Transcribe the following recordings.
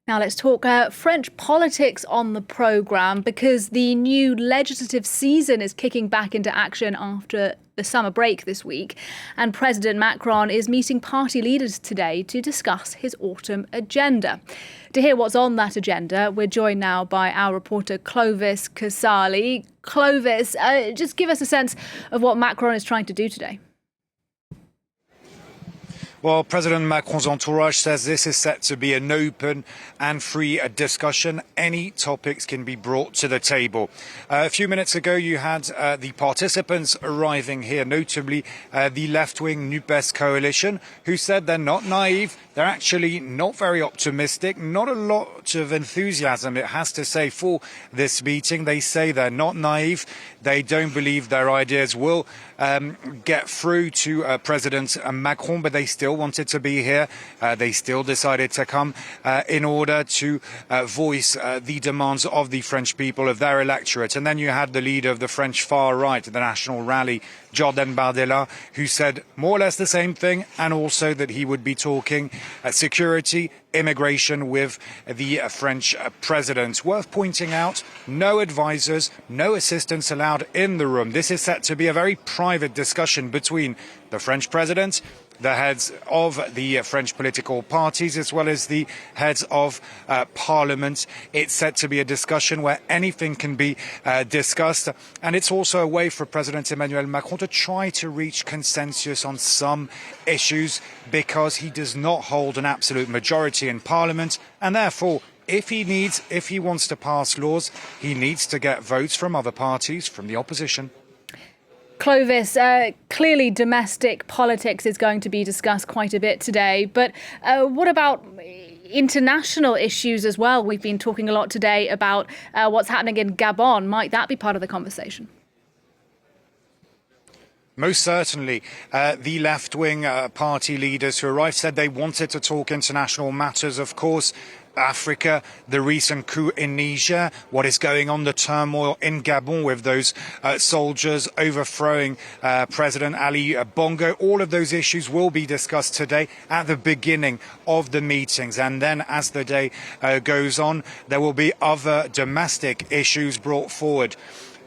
Now let's talk French politics on the programme because the new legislative season is kicking back into action after the summer break this week. And President Macron is meeting party leaders today to discuss his autumn agenda. To hear what's on that agenda, we're joined now by our reporter Clovis Casali. Clovis, just give us a sense of what Macron is trying to do today. Well, President Macron's entourage says this is set to be an open and free discussion. Any topics can be brought to the table. A few minutes ago, you had the participants arriving here, notably the left-wing NUPES coalition, who said they're not naive. They're actually not very optimistic, not a lot of enthusiasm, it has to say, for this meeting. They say they're not naive. They don't believe their ideas will get through to President Macron, but they still wanted to be here. They still decided to come in order to voice the demands of the French people, of their electorate. And then you had the leader of the French far right, the National Rally, Jordan Bardella, who said more or less the same thing, and also that he would be talking security, immigration with the French president. Worth pointing out, no advisors, no assistants allowed in the room. This is set to be a very private discussion between the French president, the heads of the French political parties, as well as the heads of parliament. It's set to be a discussion where anything can be discussed. And it's also a way for President Emmanuel Macron to try to reach consensus on some issues, because he does not hold an absolute majority in parliament. And therefore, if he wants to pass laws, he needs to get votes from other parties, from the opposition. Clovis, clearly domestic politics is going to be discussed quite a bit today, but what about international issues as well? We've been talking a lot today about what's happening in Gabon. Might that be part of the conversation? Most certainly. The left-wing party leaders who arrived said they wanted to talk international matters, of course. Africa, the recent coup in Niger, what is going on, the turmoil in Gabon with those soldiers overthrowing President Ali Bongo. All of those issues will be discussed today at the beginning of the meetings. And then as the day goes on, there will be other domestic issues brought forward.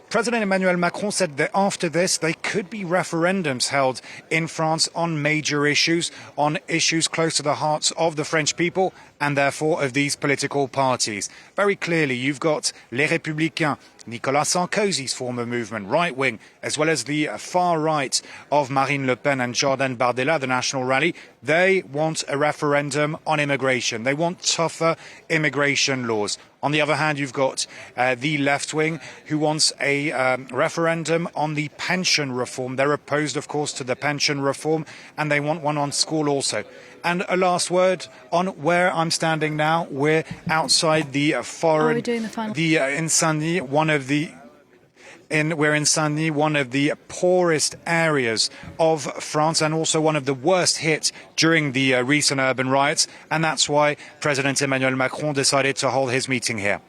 President Emmanuel Macron said that after this, there could be referendums held in France on major issues, on issues close to the hearts of the French people and therefore of these political parties. Very clearly, you've got Les Républicains, Nicolas Sarkozy's former movement, right-wing, as well as the far right of Marine Le Pen and Jordan Bardella, the National Rally. They want a referendum on immigration. They want tougher immigration laws. On the other hand, you've got the left wing who wants a referendum on the pension reform. They're opposed, of course, to the pension reform, and they want one on school also. And a last word on where I'm standing now. We're outside the foreign, in Saint-Denis, we're in Saint-Denis, one of the poorest areas of France and also one of the worst hit during the recent urban riots. And that's why President Emmanuel Macron decided to hold his meeting here.